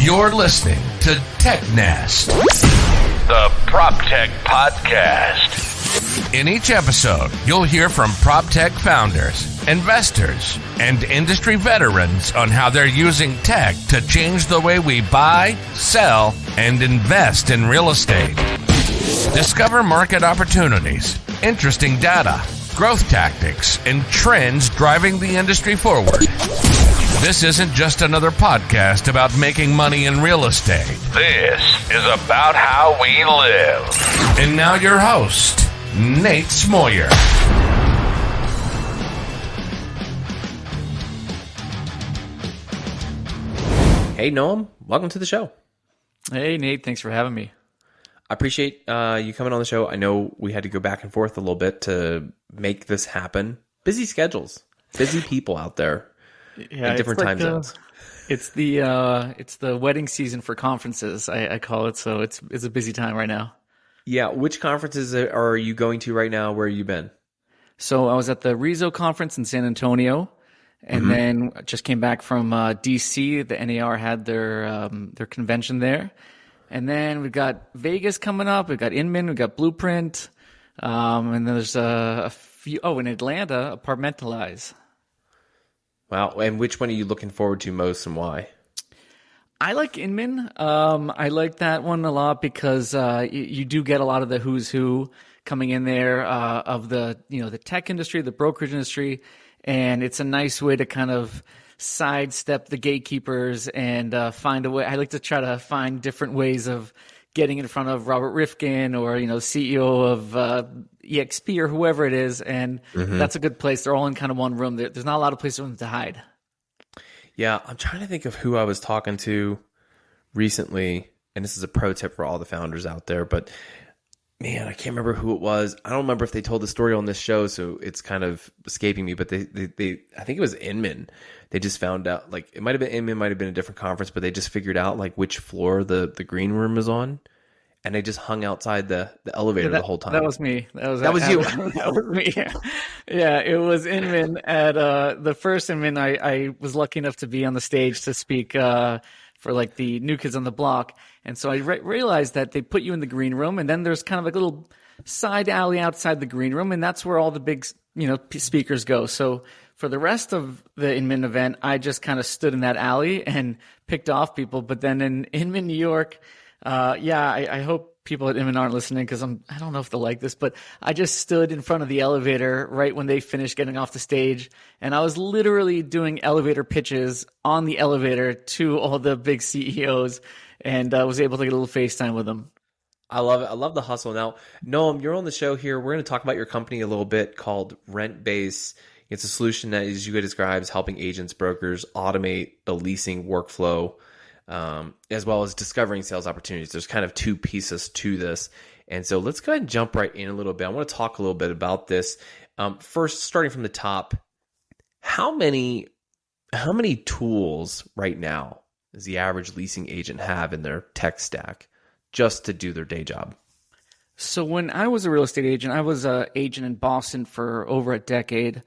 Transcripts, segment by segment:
You're listening to Tech Nest, the PropTech podcast. In each episode, you'll hear from PropTech founders, investors, and industry veterans on how they're using tech to change the way we buy, sell, and invest in real estate. Discover market opportunities, interesting data, growth tactics, and trends driving the industry forward. This isn't just another podcast about making money in real estate. This is about how we live. And now your host, Nate Smoyer. Hey, Noam. Welcome to the show. Hey, Nate. Thanks for having me. I appreciate you coming on the show. I know we had to go back and forth a little bit to make this happen. Busy schedules, busy people out there in different time zones. It's the wedding season for conferences, I call it. So it's a busy time right now. Yeah. Which conferences are you going to right now? Where have you been? So I was at the Rezo conference in San Antonio, and then just came back from DC. The NAR had their convention there. And then we've got Vegas coming up. We've got Inman. We've got Blueprint. And then there's a few. Oh, in Atlanta, Apartmentalize. Wow. And which one are you looking forward to most and why? I like Inman. I like that one a lot because you do get a lot of the who's who coming in there of the tech industry, the brokerage industry, and it's a nice way to kind of sidestep the gatekeepers and find a way. I like to try to find different ways of getting in front of Robert Rifkin or CEO of EXP or whoever it is, and that's a good place. They're all in kind of one room. There's not a lot of places for them to hide. Yeah, I'm trying to think of who I was talking to recently, and this is a pro tip for all the founders out there, but man, I can't remember who it was. I don't remember if they told the story on this show, so it's kind of escaping me, but they I think it was Inman. They just found out, like, it might have been Inman, might have been a different conference, but they just figured out like which floor the green room is on, and they just hung outside the elevator the whole time. That was me. That was you. That was me. Yeah, it was Inman at the first Inman. I was lucky enough to be on the stage to speak for like the New Kids on the Block. And so I realized that they put you in the green room, and then there's kind of like a little side alley outside the green room, and that's where all the big, speakers go. So for the rest of the Inman event, I just kind of stood in that alley and picked off people. But then in Inman, New York, I hope people at Inman aren't listening because I don't know if they'll like this, but I just stood in front of the elevator right when they finished getting off the stage, and I was literally doing elevator pitches on the elevator to all the big CEOs, and I was able to get a little FaceTime with them. I love it. I love the hustle. Now, Noam, you're on the show here. We're going to talk about your company a little bit called RentBase. It's a solution that, as you describe, is helping agents, brokers automate the leasing workflow, as well as discovering sales opportunities. There's kind of two pieces to this. And so let's go ahead and jump right in a little bit. I want to talk a little bit about this. First, starting from the top, how many tools right now does the average leasing agent have in their tech stack just to do their day job? So when I was a real estate agent, I was an agent in Boston for over a decade.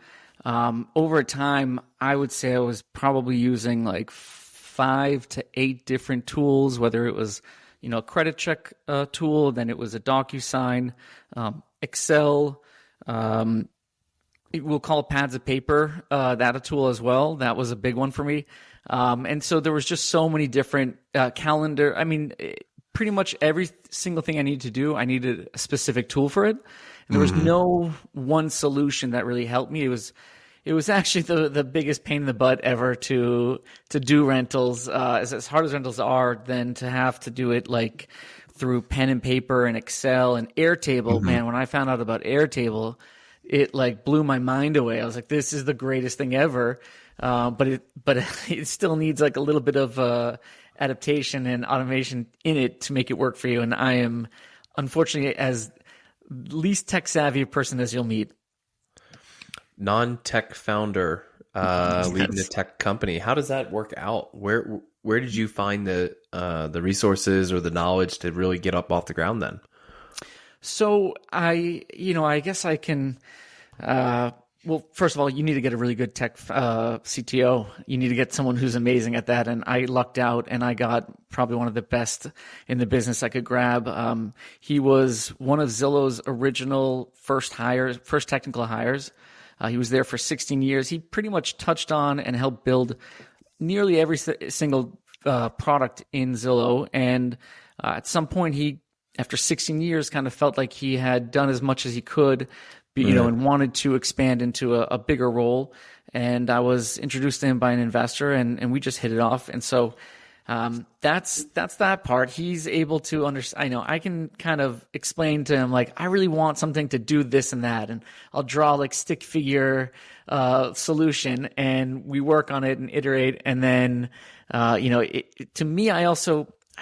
Over time, I would say I was probably using like 5 to 8 different tools, whether it was, a credit check tool, then it was a DocuSign, Excel, we'll call it pads of paper, that a tool as well. That was a big one for me. And so there was just so many different calendar. I mean, pretty much every single thing I needed to do, I needed a specific tool for it. And there was no one solution that really helped me. It was actually the biggest pain in the butt ever to do rentals, as hard as rentals are, than to have to do it like through pen and paper and Excel and Airtable. Man, when I found out about Airtable, it like blew my mind away. I was like, this is the greatest thing ever. But it still needs like a little bit of adaptation and automation in it to make it work for you. And I am, unfortunately, as least tech savvy a person as you'll meet. Non-tech founder leading a tech company. How does that work out? Where did you find the resources or the knowledge to really get up off the ground then? So I guess I can Well, first of all, you need to get a really good tech CTO. You need to get someone who's amazing at that. And I lucked out and I got probably one of the best in the business I could grab. He was one of Zillow's original first technical hires. He was there for 16 years. He pretty much touched on and helped build nearly every single product in Zillow. And at some point, after 16 years, kind of felt like he had done as much as he could, and wanted to expand into a bigger role. And I was introduced to him by an investor, and we just hit it off. And so that's that part. He's able to understand. I can kind of explain to him, like, I really want something to do this and that, and I'll draw like stick figure solution, and we work on it and iterate. And then, to me, I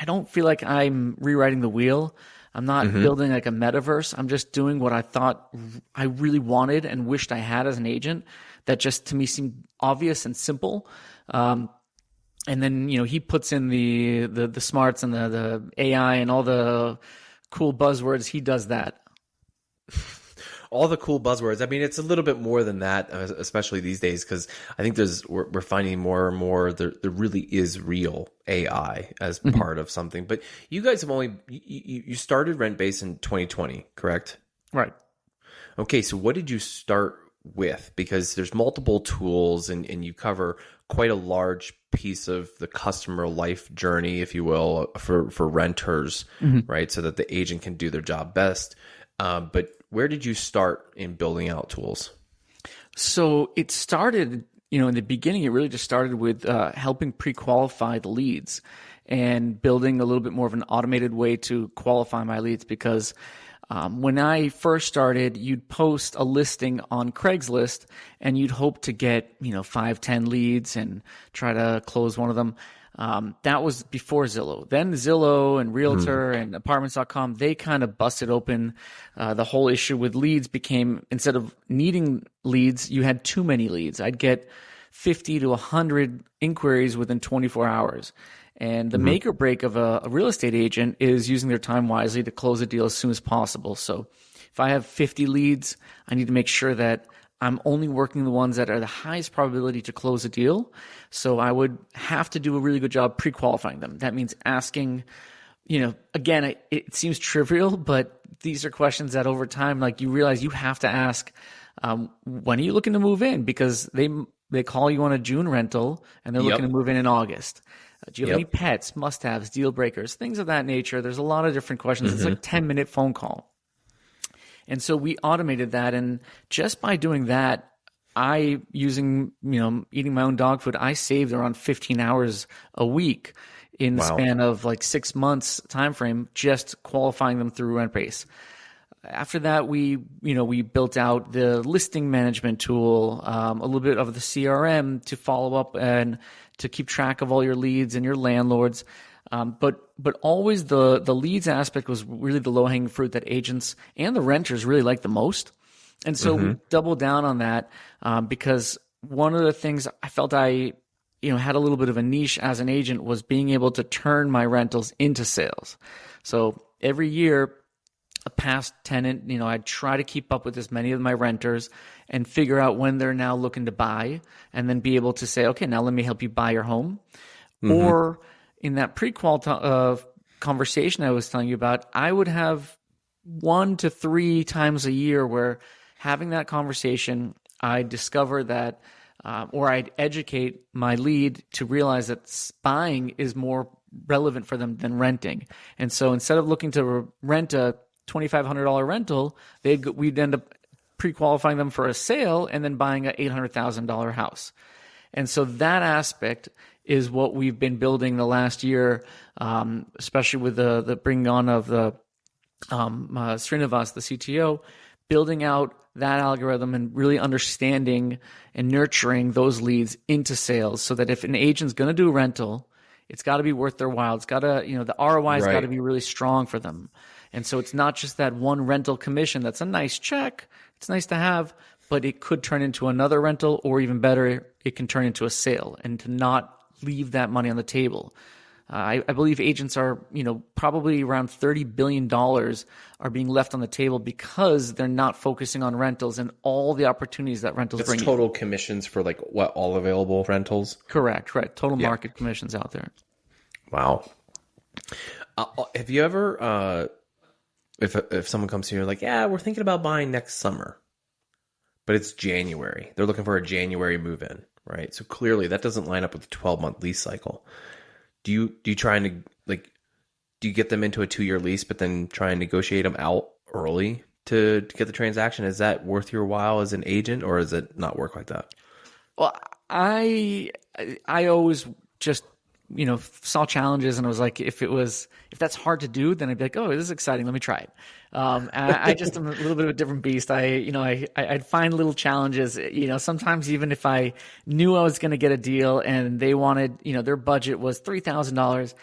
don't feel like I'm rewriting the wheel. I'm not building like a metaverse. I'm just doing what I thought I really wanted and wished I had as an agent, that just to me seemed obvious and simple. And then, he puts in the smarts and the AI and all the cool buzzwords. He does that. All the cool buzzwords. I mean, it's a little bit more than that, especially these days, because I think we're finding more and more there really is real AI as part of something. But you guys have you started RentBase in 2020, correct? Right. Okay, so what did you start with? Because there's multiple tools and you cover quite a large piece of the customer life journey, if you will, for renters, right? So that the agent can do their job best. But where did you start in building out tools? So it started, in the beginning, it really just started with helping pre-qualify the leads and building a little bit more of an automated way to qualify my leads. Because when I first started, you'd post a listing on Craigslist and you'd hope to get, 5, 10 leads and try to close one of them. That was before Zillow. Then Zillow and Realtor and Apartments.com, they kind of busted open the whole issue with leads. Became, instead of needing leads, you had too many leads. I'd get 50 to 100 inquiries within 24 hours. And the make or break of a real estate agent is using their time wisely to close a deal as soon as possible. So if I have 50 leads, I need to make sure that I'm only working the ones that are the highest probability to close a deal. So I would have to do a really good job pre-qualifying them. That means asking, again, it seems trivial, but these are questions that over time, like, you realize you have to ask, when are you looking to move in? Because they call you on a June rental and they're looking to move in August. Do you have any pets, must-haves, deal breakers, things of that nature? There's a lot of different questions. It's like a 10-minute phone call. And so we automated that. And just by doing that, eating my own dog food, I saved around 15 hours a week in the span of like 6 months time frame, just qualifying them through RentBase. After that, we built out the listing management tool, a little bit of the CRM to follow up and to keep track of all your leads and your landlords. But always the leads aspect was really the low-hanging fruit that agents and the renters really liked the most. And so we doubled down on that because one of the things I felt I had a little bit of a niche as an agent was being able to turn my rentals into sales. So every year, a past tenant, I'd try to keep up with as many of my renters and figure out when they're now looking to buy, and then be able to say, okay, now let me help you buy your home. Or in that pre-qual conversation I was telling you about, I would have 1 to 3 times a year where having that conversation, I'd discover that, or I'd educate my lead to realize that buying is more relevant for them than renting. And so instead of looking to rent a $2,500 rental, we'd end up pre-qualifying them for a sale and then buying an $800,000 house. And so that aspect is what we've been building the last year, especially with the bringing on of the Srinivas, the CTO, building out that algorithm and really understanding and nurturing those leads into sales, so that if an agent's going to do a rental, it's got to be worth their while. It's got to, the ROI has got to be really strong for them. And so it's not just that one rental commission that's a nice check. It's nice to have, but it could turn into another rental, or even better, it can turn into a sale, and to not leave that money on the table. I believe agents are, probably around $30 billion are being left on the table because they're not focusing on rentals and all the opportunities that rentals That's bring you. total commissions for like what, all available rentals? Correct, right. Total market commissions out there. Wow. Have you ever, if someone comes to you and like, yeah, we're thinking about buying next summer, but it's January. They're looking for a January move-in, right? So clearly that doesn't line up with the 12-month lease cycle. Do you try and do you get them into a 2-year lease, but then try and negotiate them out early to get the transaction? Is that worth your while as an agent, or does it not work like that? Well, I always just saw challenges, and I was like, if that's hard to do, then I'd be like, oh, this is exciting, let me try it. I just am a little bit of a different beast. I'd find little challenges. Sometimes even if I knew I was going to get a deal and they wanted, their budget was $3,000,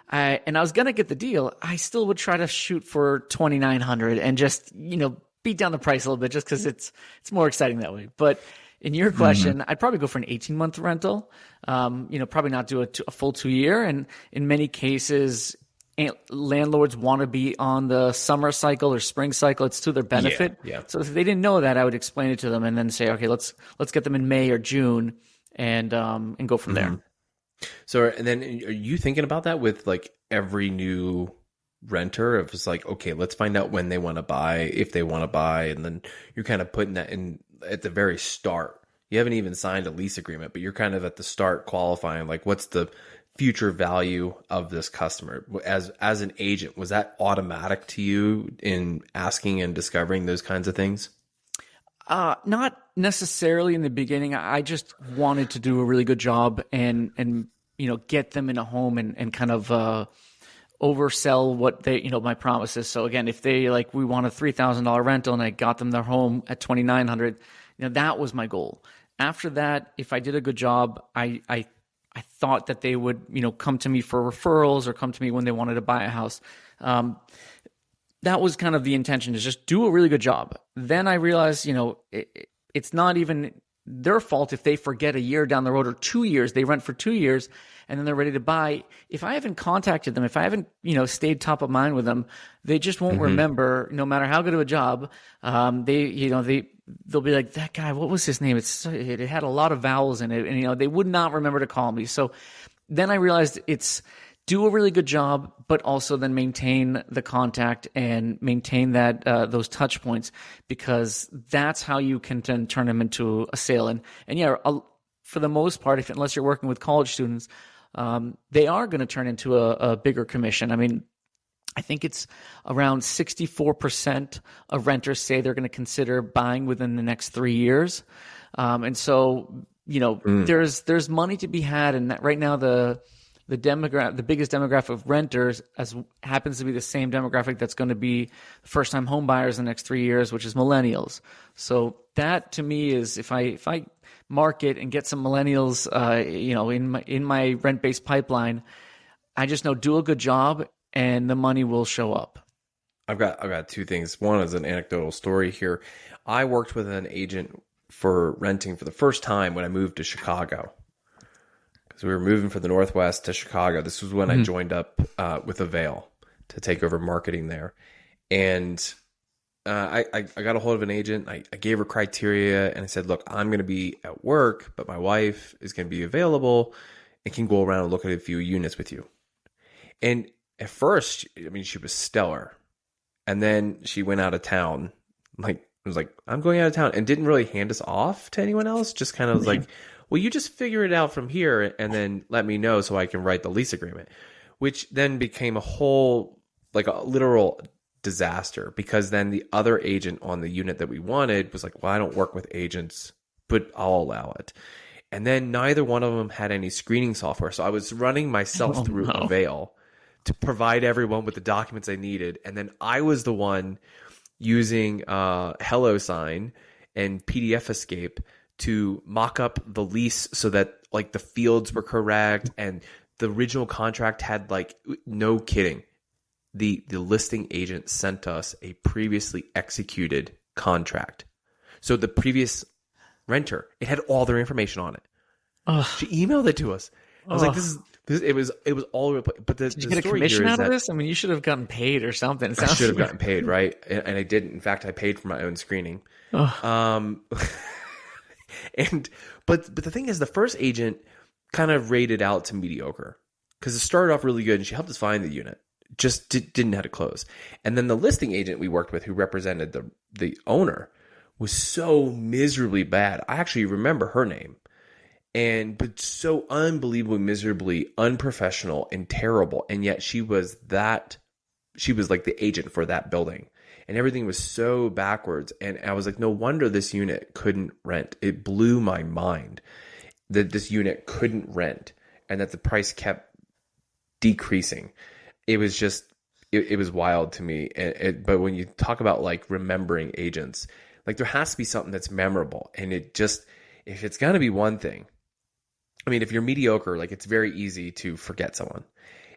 and I was going to get the deal, I still would try to shoot for $2,900 and just beat down the price a little bit, just because it's more exciting that way. But in your question, I'd probably go for an 18-month rental. Probably not do a full 2 year. And in many cases, landlords want to be on the summer cycle or spring cycle. It's to their benefit. Yeah. So if they didn't know that, I would explain it to them and then say, okay, let's get them in May or June and go from there. So, and then are you thinking about that with like every new renter? If it's like, okay, let's find out when they want to buy, if they want to buy, and then you're kind of putting that in at the very start. You haven't even signed a lease agreement, but you're kind of at the start qualifying, like, what's the future value of this customer? As an agent, was that automatic to you in asking and discovering those kinds of things? Not necessarily in the beginning. I just wanted to do a really good job and get them in a home and kind of oversell what they, my promises. So again, if they we want a $3,000 rental and I got them their home at $2,900, that was my goal. After that, if I did a good job, I thought that they would, come to me for referrals or come to me when they wanted to buy a house. That was kind of the intention, is just do a really good job. Then I realized, it's not even their fault if they forget a year down the road or 2 years, they rent for 2 years and then they're ready to buy. If I haven't contacted them, if I haven't, stayed top of mind with them, they just won't remember, no matter how good of a job. They'll be like, that guy, what was his name? It had a lot of vowels in it. And, they would not remember to call me. So then I realized it's do a really good job, but also then maintain the contact and maintain that those touch points, because that's how you can then turn them into a sale. And for the most part, unless you're working with college students, they are going to turn into a bigger commission. I mean, I think it's around 64% of renters say they're going to consider buying within the next 3 years. And so, there's money to be had. And that right now, the biggest demographic of renters happens to be the same demographic that's going to be first-time home buyers in the next 3 years, which is millennials. So that to me is, if I market and get some millennials, in my rent-based pipeline, I just know do a good job and the money will show up. I've got two things. One is an anecdotal story here. I worked with an agent for renting for the first time when I moved to Chicago. So we were moving from the Northwest to Chicago. This was when I joined up with Avail to take over marketing there. And I got a hold of an agent. I gave her criteria and I said, look, I'm going to be at work, but my wife is going to be available and can go around and look at a few units with you. And at first, she was stellar. And then she went out of town. I'm going out of town, and didn't really hand us off to anyone else. Just kind of was like, well, you just figure it out from here and then let me know so I can write the lease agreement, which then became a literal disaster, because then the other agent on the unit that we wanted was like, well, I don't work with agents, but I'll allow it. And then neither one of them had any screening software. So I was running myself through Avail to provide everyone with the documents they needed. And then I was the one using HelloSign and PDF Escape to mock up the lease so that the fields were correct, and the original contract had no kidding, the listing agent sent us a previously executed contract. So the previous renter, it had all their information on it. She emailed it to us. I was like, it was all over the place. But Did you get a commission out of this? I mean, you should have gotten paid or something. I should have gotten paid, right? And I didn't. In fact, I paid for my own screening. But the thing is, the first agent kind of rated out to mediocre because it started off really good and she helped us find the unit. Just didn't know how to close. And then the listing agent we worked with, who represented the owner, was so miserably bad. I actually remember her name. But so unbelievably miserably unprofessional and terrible. And yet she was like the agent for that building. And everything was so backwards. And I was like, no wonder this unit couldn't rent. It blew my mind that this unit couldn't rent and that the price kept decreasing. It was just, it was wild to me. But when you talk about like remembering agents, like there has to be something that's memorable. And if it's going to be one thing, I mean, if you're mediocre, like it's very easy to forget someone.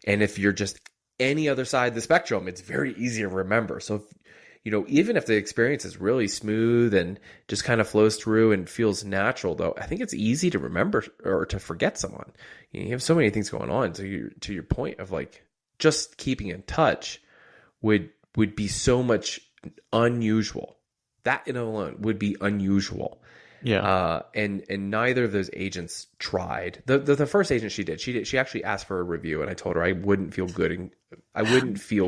And if you're just any other side of the spectrum, it's very easy to remember. So, even if the experience is really smooth and just kind of flows through and feels natural, though, I think it's easy to remember or to forget someone. You have so many things going on. So to your point of like just keeping in touch would be so much unusual. That in alone would be unusual. Yeah. And neither of those agents tried. The first agent she actually asked for a review, and I told her I wouldn't feel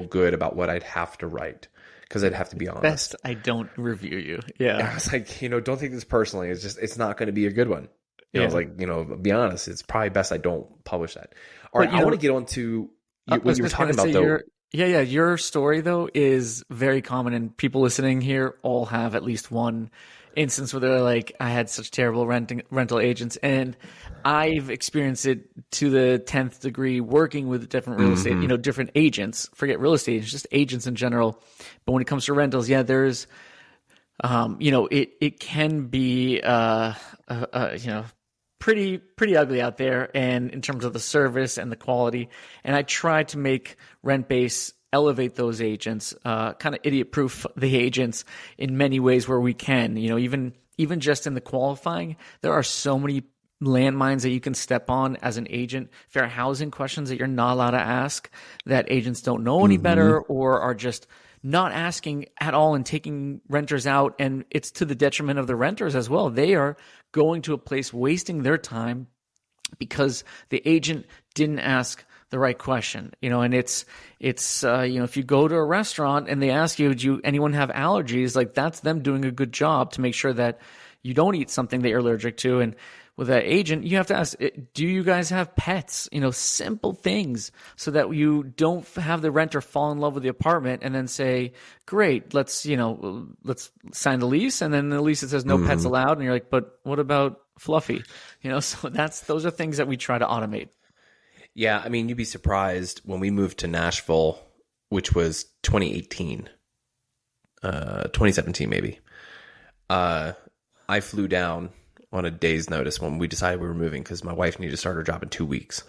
good about what I'd have to write because I'd have to be honest. Best I don't review you. Yeah. And I was like, don't take this personally. It's not going to be a good one. I was like, be honest. It's probably best I don't publish that. All right. I want to get on to what you were talking about though. Your story though is very common, and people listening here all have at least one instance where they're like, I had such terrible rental agents, and I've experienced it to the 10th degree working with different real estate, different agents. Forget real estate, it's just agents in general. But when it comes to rentals, there's, it can be, pretty ugly out there, and in terms of the service and the quality. And I try to make RentBase elevate those agents, kind of idiot-proof the agents in many ways where we can. Even just in the qualifying, there are so many landmines that you can step on as an agent, fair housing questions that you're not allowed to ask, that agents don't know any better or are just not asking at all and taking renters out. And it's to the detriment of the renters as well. They are going to a place wasting their time because the agent didn't ask the right question, and it's if you go to a restaurant and they ask you, do anyone have allergies? Like that's them doing a good job to make sure that you don't eat something that you're allergic to. And with that agent, you have to ask, do you guys have pets? Simple things so that you don't have the renter fall in love with the apartment and then say, great, let's sign the lease. And then the lease, it says no pets allowed. And you're like, but what about Fluffy? So those are things that we try to automate. Yeah, I mean, you'd be surprised when we moved to Nashville, which was 2018, 2017 maybe. I flew down on a day's notice when we decided we were moving because my wife needed to start her job in 2 weeks.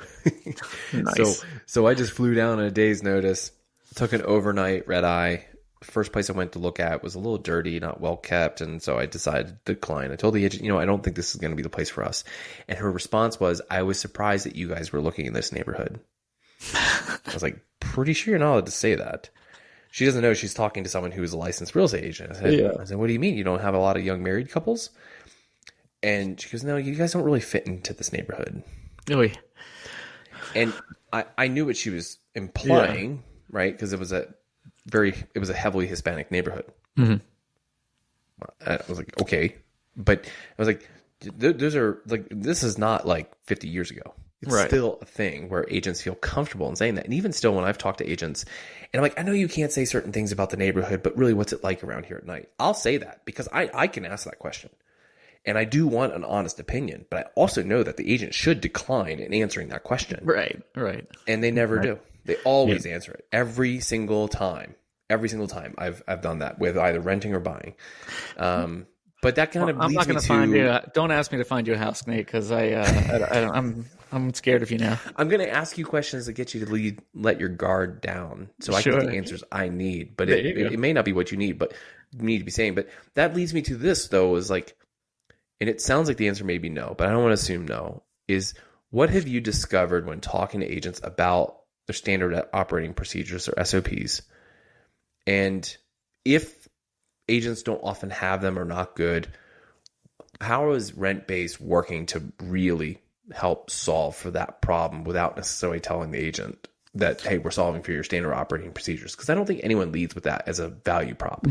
Nice. So I just flew down on a day's notice, took an overnight red eye. First place I went to look at was a little dirty, not well kept, and so I decided to decline. I told the agent, I don't think this is going to be the place for us. And her response was, I was surprised that you guys were looking in this neighborhood. I was like, pretty sure you're not allowed to say that. She doesn't know she's talking to someone who is a licensed real estate agent. I said, what do you mean? You don't have a lot of young married couples? And she goes, no, you guys don't really fit into this neighborhood. Really? And I knew what she was implying, right? Because it was a heavily Hispanic neighborhood. I was like, okay. But I was like, those are like, this is not like 50 years ago. It's still a thing where agents feel comfortable in saying that. And even still, when I've talked to agents and I'm like, I know you can't say certain things about the neighborhood, but really what's it like around here at night? I'll say that because I can ask that question. And I do want an honest opinion, but I also know that the agent should decline in answering that question. Right. And they never do. They always answer it every single time. Every single time I've done that with either renting or buying. But that kind of leads me to. I'm not going to find you. Don't ask me to find you a house, Nate, because I'm scared of you now. I'm going to ask you questions that get you to let your guard down, so I can get the answers I need. But it may not be what you need, but you need to be saying. But that leads me to this though, is like, and it sounds like the answer may be no, but I don't want to assume no. Is What have you discovered when talking to agents about their standard operating procedures or SOPs? And if agents don't often have them or not good, how is RentBase working to really help solve for that problem without necessarily telling the agent that, hey, we're solving for your standard operating procedures? Because I don't think anyone leads with that as a value prop.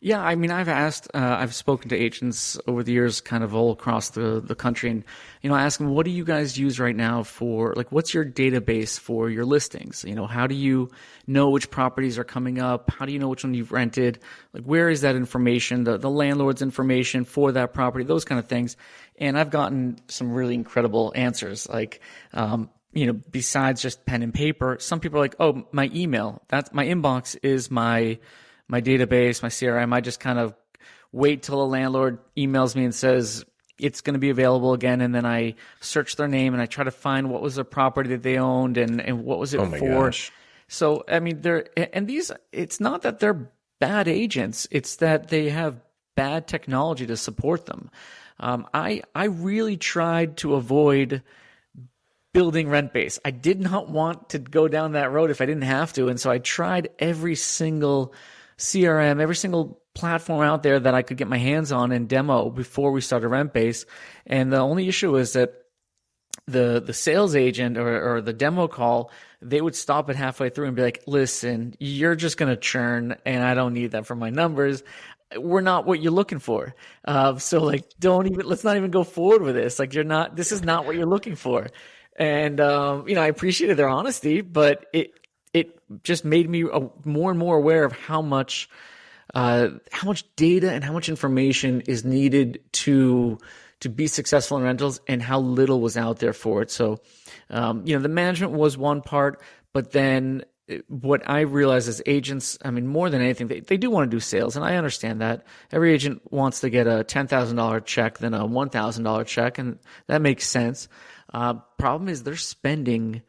Yeah, I mean, I've spoken to agents over the years kind of all across the country, and, I ask them, what do you guys use right now for, like, what's your database for your listings? How do you know which properties are coming up? How do you know which one you've rented? Like, where is that information, the landlord's information for that property, those kind of things. And I've gotten some really incredible answers, like, besides just pen and paper, some people are like, oh, my email, that's my inbox is my database, my CRM. I just kind of wait till a landlord emails me and says it's going to be available again, and then I search their name and I try to find what was the property that they owned and what was it for. Gosh. So, I mean, it's not that they're bad agents, it's that they have bad technology to support them. I really tried to avoid building RentBase. I did not want to go down that road if I didn't have to, and so I tried every single CRM, every single platform out there that I could get my hands on and demo before we started RentBase. And the only issue is that the sales agent or the demo call, they would stop it halfway through and be like, listen, you're just going to churn and I don't need that for my numbers. We're not what you're looking for. So like, let's not even go forward with this. Like, this is not what you're looking for. And, I appreciated their honesty, but it just made me more and more aware of how much data and how much information is needed to be successful in rentals and how little was out there for it. So, the management was one part, but then what I realized as agents, I mean, more than anything, they do want to do sales, and I understand that. Every agent wants to get a $10,000 check than a $1,000 check, and that makes sense. Problem is they're spending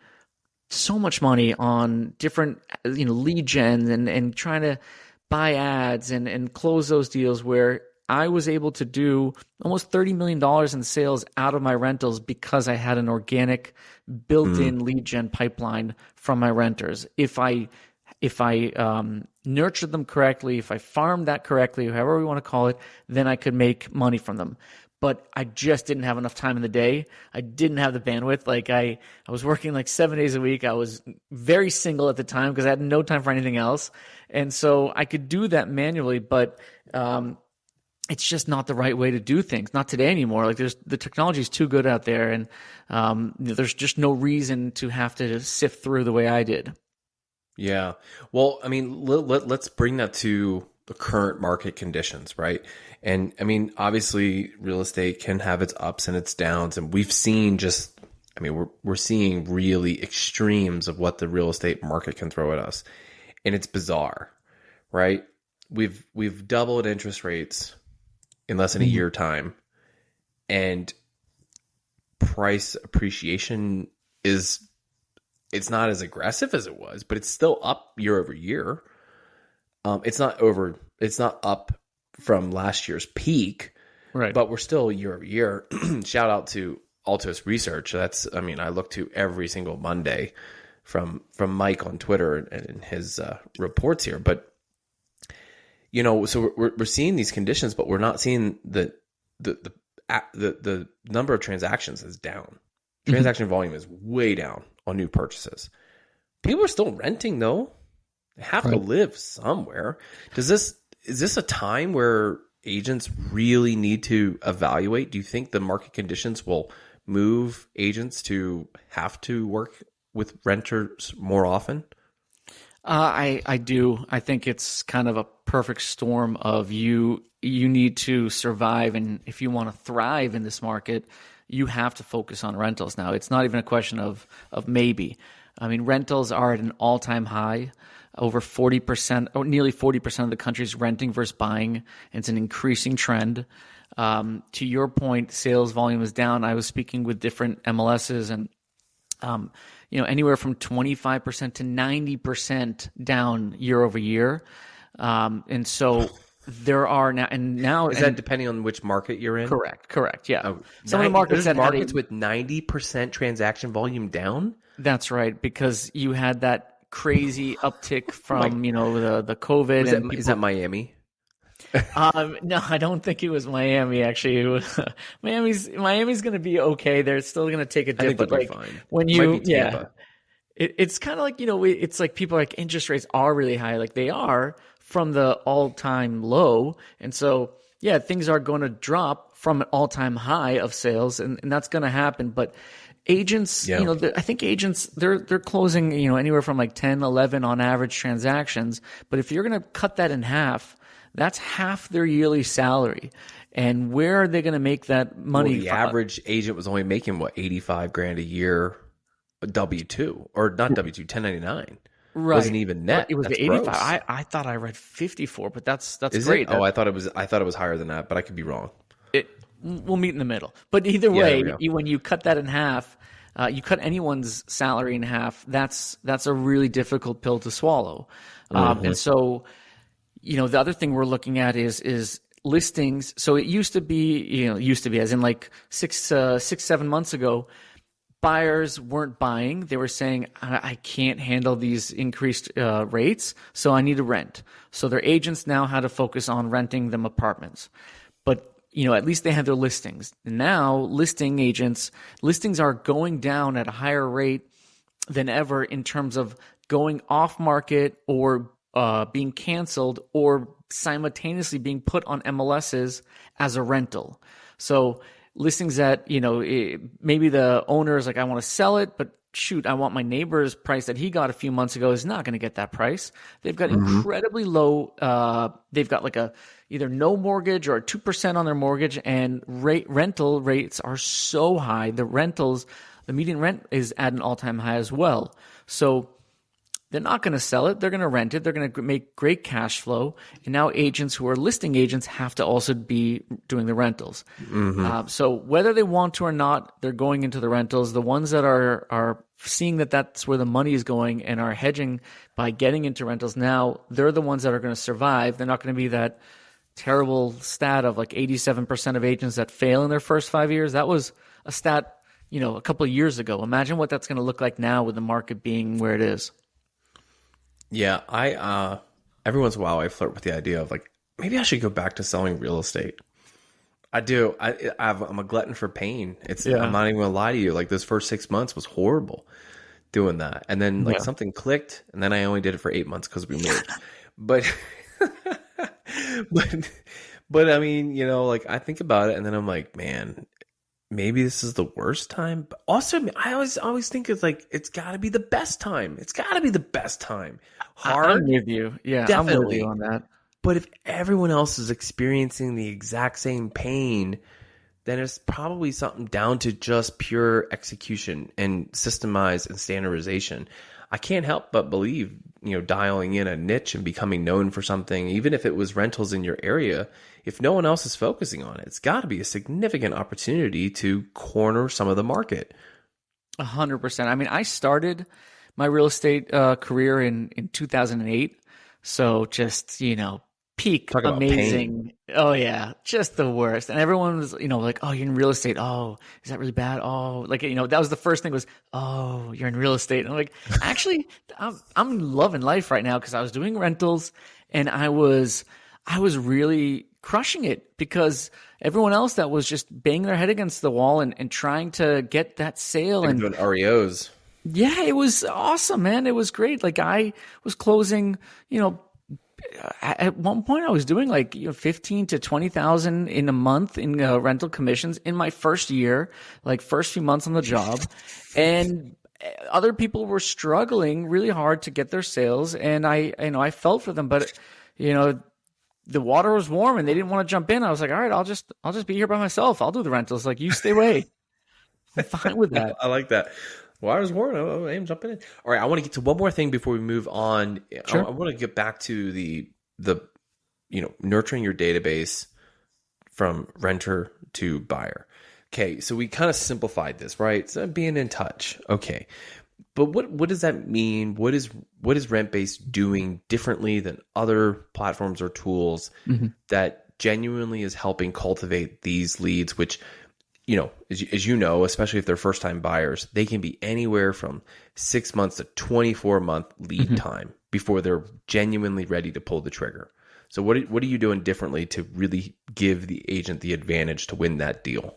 so much money on different, lead gen and trying to buy ads and close those deals, where I was able to do almost $30 million in sales out of my rentals because I had an organic built-in lead gen pipeline from my renters. If I nurtured them correctly, if I farmed that correctly, however we want to call it, then I could make money from them. But I just didn't have enough time in the day. I didn't have the bandwidth. Like I was working like 7 days a week. I was very single at the time because I had no time for anything else. And so I could do that manually, but it's just not the right way to do things. Not today anymore. Like the technology is too good out there, and there's just no reason to have to sift through the way I did. Yeah. Well, I mean, let's bring that to the current market conditions, right? And I mean, obviously real estate can have its ups and its downs, and we've seen we're seeing really extremes of what the real estate market can throw at us. And it's bizarre, right? We've doubled interest rates in less than a year time, and price appreciation it's not as aggressive as it was, but it's still up year over year. It's not up from last year's peak, right? But we're still year over year. Shout out to Altos Research. I look to every single Monday from Mike on Twitter and his reports here. But so we're seeing these conditions, but we're not seeing the number of transactions is down. Transaction volume is way down on new purchases. People are still renting though. They have to live somewhere. Is this a time where agents really need to evaluate? Do you think the market conditions will move agents to have to work with renters more often? I do. I think it's kind of a perfect storm of you need to survive, and if you want to thrive in this market, you have to focus on rentals now. It's not even a question of maybe. I mean, rentals are at an all-time high. Over 40%, or nearly 40% of the country's renting versus buying. It's an increasing trend. To your point, sales volume is down. I was speaking with different MLSs, and anywhere from 25% to 90% down year over year. And so There are now, and now Is that depending on which market you're in? correct. Yeah. Oh, Some of the markets there's that had markets with 90% transaction volume down. that's right, because you had that crazy uptick from, the COVID and Is that Miami? no, I don't think it was Miami. Actually, it was, Miami's going to be okay. They're still going to take a dip, I think but they'll be like fine. when Might you, be Tampa. it's kind of like it's like people are like interest rates are really high, like they are from the all-time low, and so yeah, things are going to drop from an all-time high of sales, and that's going to happen. But agents, I think agents they're closing anywhere from like 10, 11 on average transactions. But if you're going to cut that in half, that's half their yearly salary. And where are they going to make that money? Well, the average agent was only making what, 85 grand a year, W2, or not W2, 1099. Right. Wasn't even net. It was That's 85. gross. I thought I read 54, but that's Is great. it? Oh, I thought it was higher than that, but I could be wrong. We'll meet in the middle. But either Yeah, way, there we go. when you cut that in half, you cut anyone's salary in half. That's a really difficult pill to swallow. And so, the other thing we're looking at is listings. So it used to be, as in like 7 months ago, buyers weren't buying. They were saying, I can't handle these increased rates, so I need to rent. So their agents now had to focus on renting them apartments. But at least they had their listings. Now, listings are going down at a higher rate than ever in terms of going off market or being canceled or simultaneously being put on MLSs as a rental. So listings that, maybe the owner is like, I want to sell it, but shoot, I want my neighbor's price that he got a few months ago is not going to get that price. They've got incredibly low, they've got like either no mortgage or 2% on their mortgage, and rental rates are so high. The median rent is at an all-time high as well. So they're not going to sell it. They're going to rent it. They're going to make great cash flow. And now agents who are listing agents have to also be doing the rentals. So whether they want to or not, they're going into the rentals. The ones that are seeing that that's where the money is going and are hedging by getting into rentals now, they're the ones that are going to survive. They're not going to be that terrible stat of like 87% of agents that fail in their first 5 years. That was a stat, a couple of years ago. Imagine what that's going to look like now with the market being where it is. Yeah, I every once in a while I flirt with the idea of like, maybe I should go back to selling real estate. I do. I'm a glutton for pain. I'm not even gonna lie to you. Like those first 6 months was horrible doing that, and then like something clicked, and then I only did it for 8 months because we moved. but but I mean, like I think about it, and then I'm like, man, maybe this is the worst time. But also, I always think it's like it's got to be the best time. It's got to be the best time. Hard, I'm with you. Yeah, definitely. I'm with you on that. But if everyone else is experiencing the exact same pain, then it's probably something down to just pure execution and systemized and standardization. I can't help but believe, dialing in a niche and becoming known for something, even if it was rentals in your area, if no one else is focusing on it, it's got to be a significant opportunity to corner some of the market. 100%. I mean, I started my real estate career in 2008. So just, peak Talk about amazing. pain. Oh yeah, just the worst. And everyone was, like, oh, you're in real estate. Oh, is that really bad? Oh, like, that was the first thing was, oh, you're in real estate. And I'm like, actually, I'm loving life right now because I was doing rentals and I was really crushing it because everyone else that was just banging their head against the wall and trying to get that sale and doing REOs. Yeah, it was awesome, man. It was great. Like I was closing, at one point I was doing like 15 to 20,000 in a month in rental commissions in my first year, like first few months on the job, and other people were struggling really hard to get their sales, and I felt for them, but the water was warm and they didn't want to jump in. I was like, all right, I'll just be here by myself. I'll do the rentals. Like, you stay away. I'm fine with that. I like that. Well, I was warned. I'm jumping in. All right, I want to get to one more thing before we move on. Sure. I want to get back to the nurturing your database from renter to buyer. Okay, so we kind of simplified this, right? So being in touch. Okay, But what does that mean? What is RentBase doing differently than other platforms or tools that genuinely is helping cultivate these leads, which, as you know, especially if they're first time buyers, they can be anywhere from 6 months to 24-month lead time before they're genuinely ready to pull the trigger. So what are you doing differently to really give the agent the advantage to win that deal?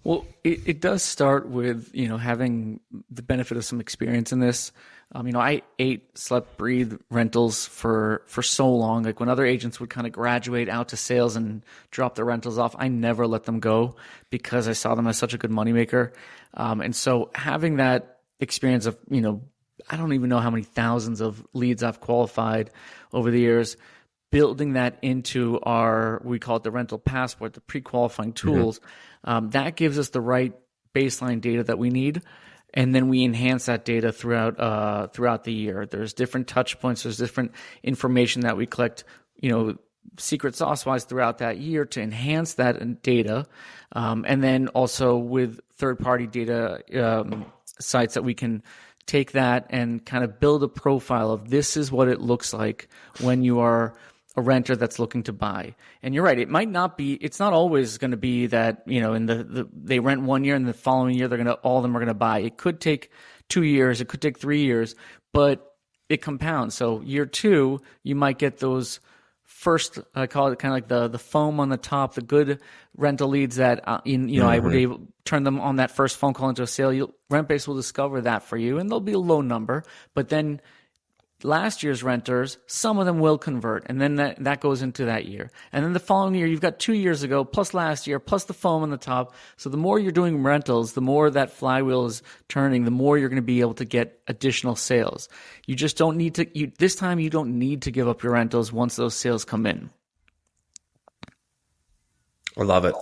Well, it does start with, having the benefit of some experience in this. I ate, slept, breathed rentals for so long. Like when other agents would kind of graduate out to sales and drop their rentals off, I never let them go because I saw them as such a good moneymaker. And so having that experience of, I don't even know how many thousands of leads I've qualified over the years, building that into we call it the rental passport, the pre-qualifying tools, that gives us the right baseline data that we need. And then we enhance that data throughout the year. There's different touch points. There's different information that we collect, secret sauce wise throughout that year to enhance that data. And then also with third party data sites that we can take that and kind of build a profile of this is what it looks like when you are a renter that's looking to buy. And you're right, it's not always going to be that, they rent 1 year and the following year all of them are going to buy. It could take 2 years, it could take 3 years, but it compounds. So year 2, you might get those first, I call it kind of like the foam on the top, the good rental leads that, I would turn them on that first phone call into a sale. RentBase will discover that for you, and there'll be a low number, but then last year's renters, some of them will convert, and then that goes into that year. And then the following year, you've got 2 years ago, plus last year, plus the foam on the top. So the more you're doing rentals, the more that flywheel is turning, the more you're going to be able to get additional sales. You just don't need to, this time you don't need to give up your rentals once those sales come in. I love it.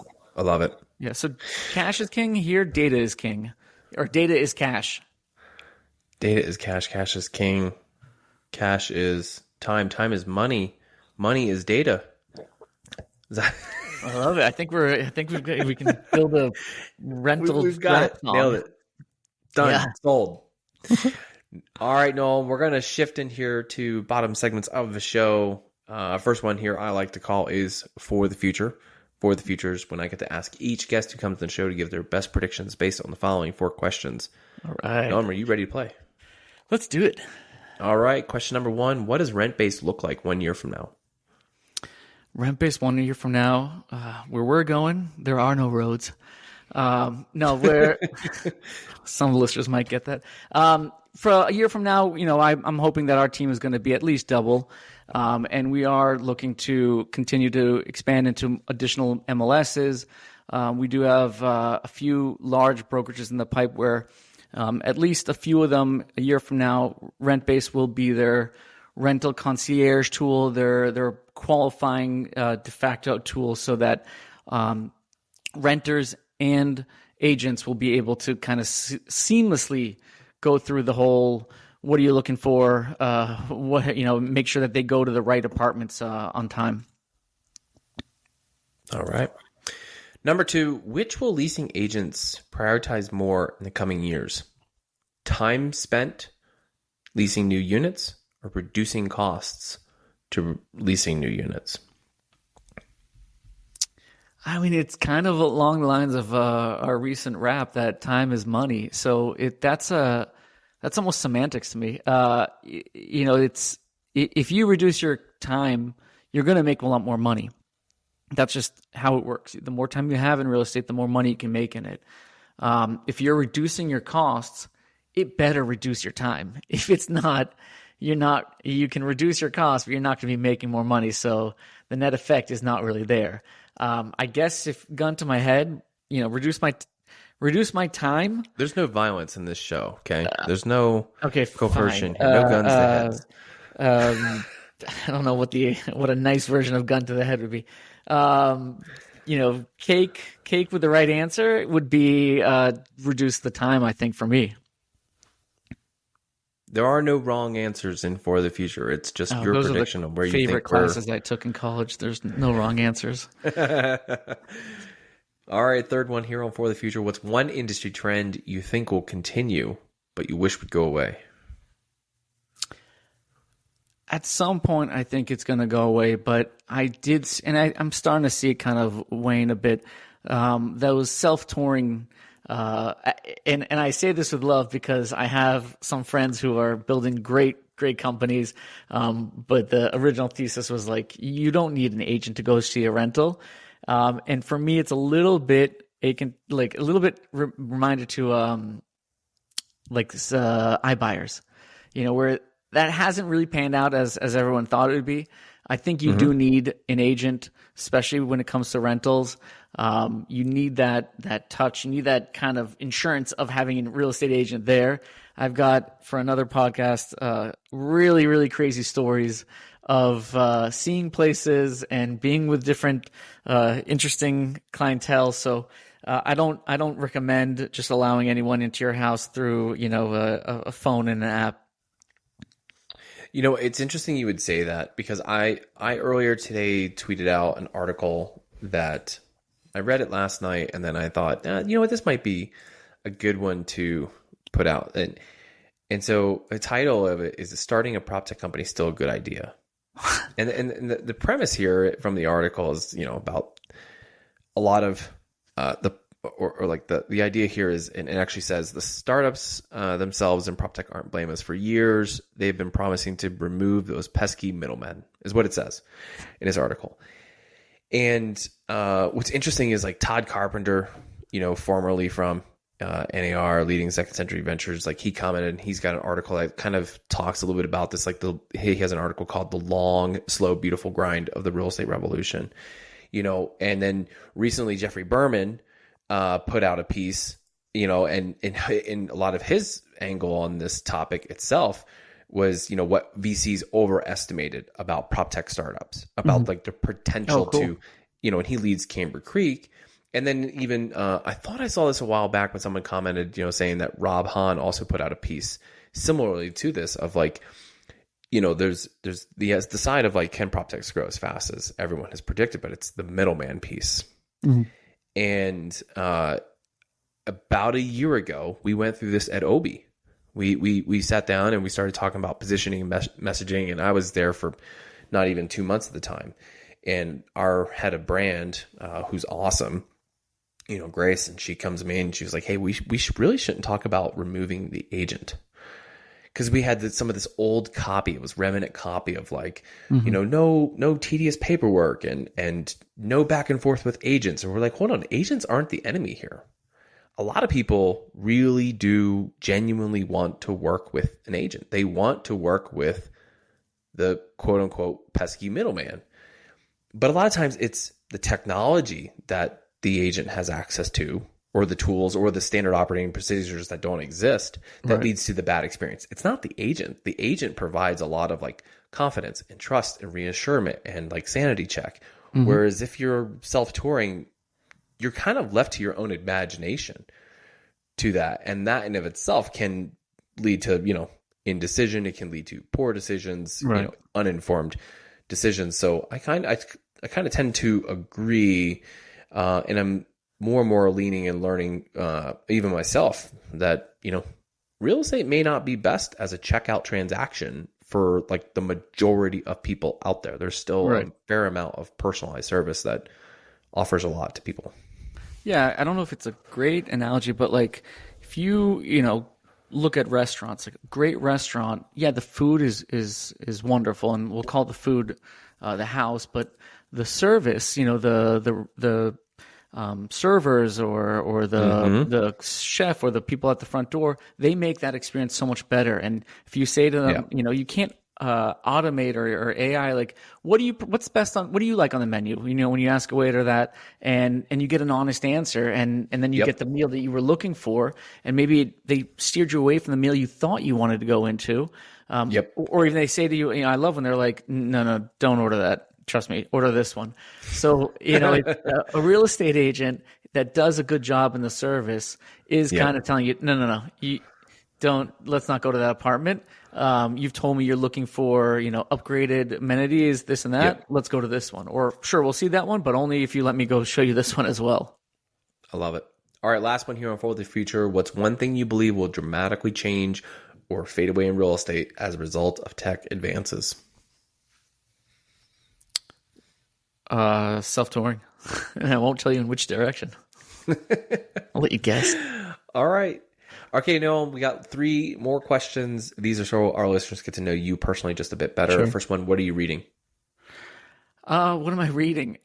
Yeah, so cash is king here, data is king. Or data is cash. Data is cash, cash is king. Cash is time. Time is money. Money is data. I love it. I think we can build a rental. We've got it. Nailed it. Done. Yeah. Sold. All right, Noam. We're going to shift in here to bottom segments of the show. First one here I like to call is For the Future. For the Future is when I get to ask each guest who comes to the show to give their best predictions based on the following 4 questions. All right. Noam, are you ready to play? Let's do it. All right. Question number 1. What does RentBase look like 1 year from now? RentBase 1 year from now, where we're going, there are no roads. Some listeners might get that. For a year from now, I'm hoping that our team is going to be at least double. And we are looking to continue to expand into additional MLSs. We do have a few large brokerages in the pipe where at least a few of them a year from now, RentBase will be their rental concierge tool, their qualifying de facto tool, so that renters and agents will be able to kind of seamlessly go through the whole, what are you looking for? Make sure that they go to the right apartments on time. All right. Number 2, which will leasing agents prioritize more in the coming years? Time spent leasing new units or reducing costs to leasing new units? I mean, it's kind of along the lines of our recent rap that time is money. So that's almost semantics to me. It's if you reduce your time, you're going to make a lot more money. That's just how it works. The more time you have in real estate, the more money you can make in it. If you're reducing your costs, it better reduce your time. If it's not, you can reduce your costs, but you're not going to be making more money. So the net effect is not really there. I guess if gun to my head, reduce my time. There's no violence in this show. Okay. There's no coercion. Fine. No guns to heads. I don't know what a nice version of gun to the head would be. Cake with the right answer would be reduce the time, I think, for me. There are no wrong answers in For the Future. It's just your prediction of where you think favorite classes I took in college. There's no wrong answers. All right, third one here on For the Future. What's one industry trend you think will continue, but you wish would go away? At some point, I think it's going to go away, but I'm starting to see it kind of wane a bit. Those self-touring, and I say this with love because I have some friends who are building great companies. But the original thesis was like, you don't need an agent to go see a rental. And for me, it's a little bit reminded to iBuyers, where that hasn't really panned out as everyone thought it would be. I think you do need an agent, especially when it comes to rentals. You need that touch. You need that kind of insurance of having a real estate agent there. I've got, for another podcast, really, really crazy stories of seeing places and being with different interesting clientele. So I don't recommend just allowing anyone into your house through a phone and an app. It's interesting you would say that, because I earlier today tweeted out an article that I read it last night, and then I thought, what, this might be a good one to put out. And so the title of it is, "Starting a proptech company Still a Good Idea?" and the premise here from the article is, about a lot of the idea here is, and it actually says, the startups themselves and proptech aren't blameless. For years, they've been promising to remove those pesky middlemen, is what it says in his article. And what's interesting is, like, Todd Carpenter, formerly from NAR, leading Second Century Ventures, like, he commented, and he's got an article that kind of talks a little bit about this. Like, he has an article called "The Long, Slow, Beautiful Grind of the Real Estate Revolution." And then recently Jeffrey Berman put out a piece, and in a lot of his angle on this topic itself was, what VCs overestimated about proptech startups, about like the potential to, and he leads Camber Creek. And then even, I thought I saw this a while back when someone commented, saying that Rob Hahn also put out a piece similarly to this of, like, there's the side of, like, can proptechs grow as fast as everyone has predicted, but it's the middleman piece. And about a year ago, we went through this at Obi. We sat down and we started talking about positioning and messaging, and I was there for not even 2 months at the time. And our head of brand, who's awesome, Grace, and she comes to me and she was like, "Hey, we really shouldn't talk about removing the agent." Because we had some of this old copy. It was remnant copy of, like, no tedious paperwork and no back and forth with agents. And we're like, hold on, agents aren't the enemy here. A lot of people really do genuinely want to work with an agent. They want to work with the quote unquote pesky middleman. But a lot of times it's the technology that the agent has access to, or the tools, or the standard operating procedures that don't exist, that leads to the bad experience. It's not the agent. The agent provides a lot of, like, confidence and trust and reassurance and, like, sanity check. Whereas if you're self-touring, you're kind of left to your own imagination to that. And that in of itself can lead to, indecision. It can lead to poor decisions, uninformed decisions. So I kind of tend to agree, and I'm more and more leaning and learning, even myself, that, real estate may not be best as a checkout transaction for, like, the majority of people out there. There's still a fair amount of personalized service that offers a lot to people. Yeah, I don't know if it's a great analogy, but, like, if you look at restaurants, like a great restaurant, yeah, the food is wonderful, and we'll call the food the house, but the service, the servers or the chef or the people at the front door, they make that experience so much better. And if you say to them, you can't automate or AI, like, what do you like on the menu? When you ask a waiter that, and you get an honest answer, and then you get the meal that you were looking for, and maybe they steered you away from the meal you thought you wanted to go into. Or even they say to you, I love when they're like, no, don't order that. Trust me, order this one. So, it's a real estate agent that does a good job in the service is kind of telling you, no, let's not go to that apartment. You've told me you're looking for, upgraded amenities, this and that. Let's go to this one. Or sure, we'll see that one, but only if you let me go show you this one as well. I love it. All right, last one here on Forward the Future. What's one thing you believe will dramatically change or fade away in real estate as a result of tech advances? Self-touring. And I won't tell you in which direction. I'll let you guess. All right. Okay, Noam, we got 3 more questions. These are so our listeners get to know you personally just a bit better. Sure. First one, what are you reading? What am I reading?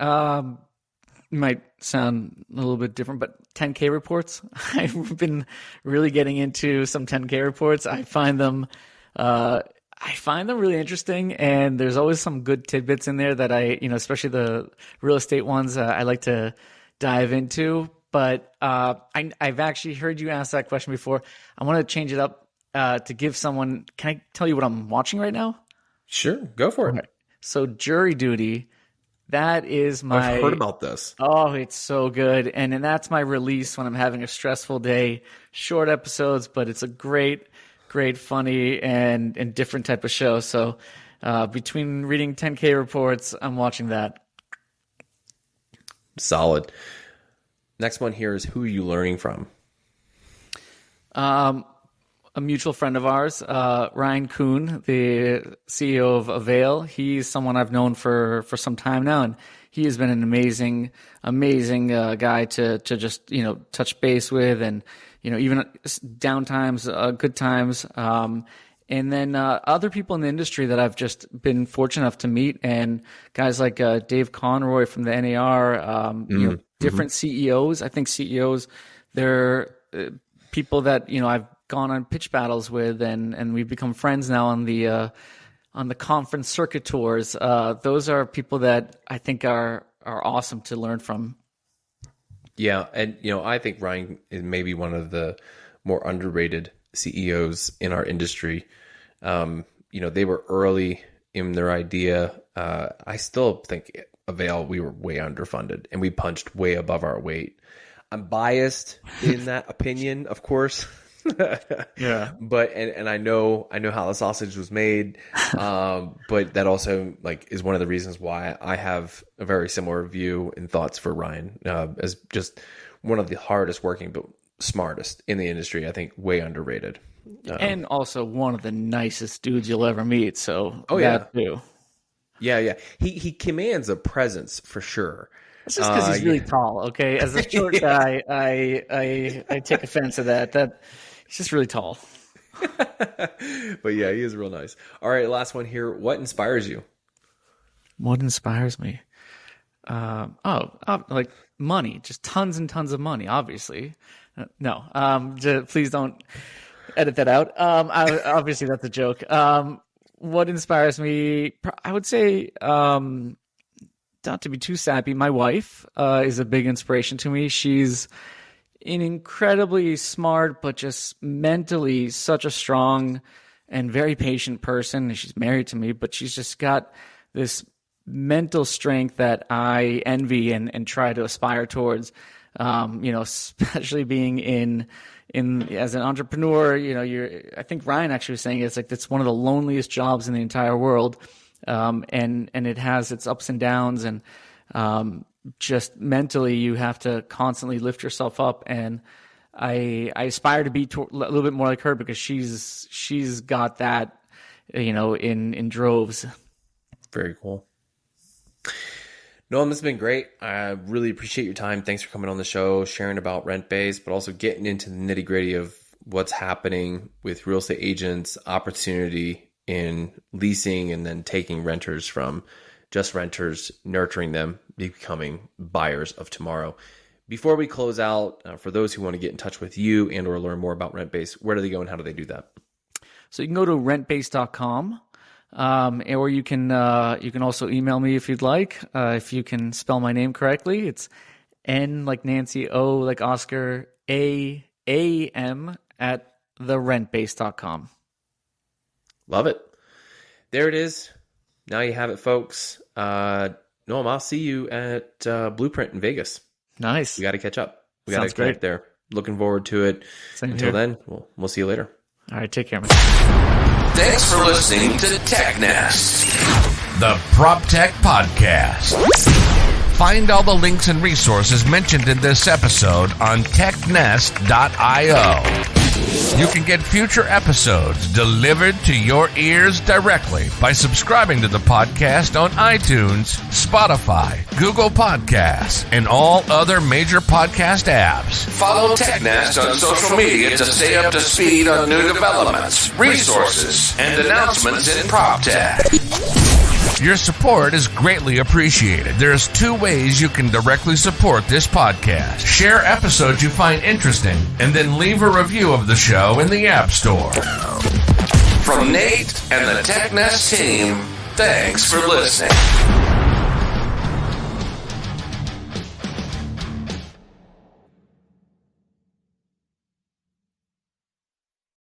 Might sound a little bit different, but 10K reports. I've been really getting into some 10K reports. I find them really interesting, and there's always some good tidbits in there that especially the real estate ones, I like to dive into. But I've actually heard you ask that question before. I want to change it up to give someone. Can I tell you what I'm watching right now? Sure, go for it. Okay. So Jury Duty. That is my... I've heard about this. Oh, it's so good. And that's my release when I'm having a stressful day. Short episodes, but it's a great, funny, and different type of show. So between reading 10K reports, I'm watching that. Solid. Next one here is, who are you learning from? A mutual friend of ours, Ryan Kuhn, the CEO of Avail. He's someone I've known for some time now, and he has been an amazing guy to just touch base with, and even down times, good times, and then other people in the industry that I've just been fortunate enough to meet, and guys like Dave Conroy from the NAR, different CEOs. I think CEOs, they're people that I've gone on pitch battles with, and we've become friends now on the conference circuit tours. Those are people that I think are awesome to learn from. Yeah, and I think Ryan is maybe one of the more underrated CEOs in our industry. They were early in their idea. I still think Avail, we were way underfunded, and we punched way above our weight. I'm biased in that opinion, of course. Yeah, but and I know how the sausage was made, but that also is one of the reasons why I have a very similar view and thoughts for Ryan, as just one of the hardest working but smartest in the industry. I think way underrated, and also one of the nicest dudes you'll ever meet. So that too. Yeah. He commands a presence for sure. It's just because he's really tall. Okay, as a short guy, I take offense to that. That he's just really tall. But yeah, he is real nice. All right, last one here. What inspires you? What inspires me? Like money, just tons and tons of money. Obviously, no. Please don't edit that out. Obviously, that's a joke. What inspires me? I would say, not to be too sappy, my wife is a big inspiration to me. She's an incredibly smart, but just mentally such a strong and very patient person. She's married to me, but she's just got this mental strength that I envy and try to aspire towards. Especially being in as an entrepreneur, I think Ryan actually was saying it's one of the loneliest jobs in the entire world. And it has its ups and downs, and just mentally you have to constantly lift yourself up. And I aspire to be a little bit more like her, because she's got that, in droves. Very cool. Noam, this has been great. I really appreciate your time. Thanks for coming on the show, sharing about RentBase, but also getting into the nitty gritty of what's happening with real estate agents, opportunity in leasing, and then taking renters from just renters, nurturing them, becoming buyers of tomorrow. Before we close out, for those who want to get in touch with you and or learn more about RentBase, where do they go and how do they do that? So you can go to rentbase.com, or you can also email me if you'd like. If you can spell my name correctly, it's N like Nancy, O like Oscar, A-M at therentbase.com. Love it. There it is. Now you have it, folks. Noam, I'll see you at Blueprint in Vegas. Nice. We got to catch up. We got to Sounds great. connect there. Looking forward to it. Same Until here. then, we'll see you later. All right, take care, man. Thanks for listening to TechNest, the PropTech podcast. Find all the links and resources mentioned in this episode on technest.io. You can get future episodes delivered to your ears directly by subscribing to the podcast on iTunes, Spotify, Google Podcasts, and all other major podcast apps. Follow TechNest on social media to stay up to speed on new developments, resources, and announcements in proptech. Your support is greatly appreciated. There's 2 ways you can directly support this podcast. Share episodes you find interesting, and then leave a review of the show in the App Store. From Nate and the TechNest team, thanks for listening.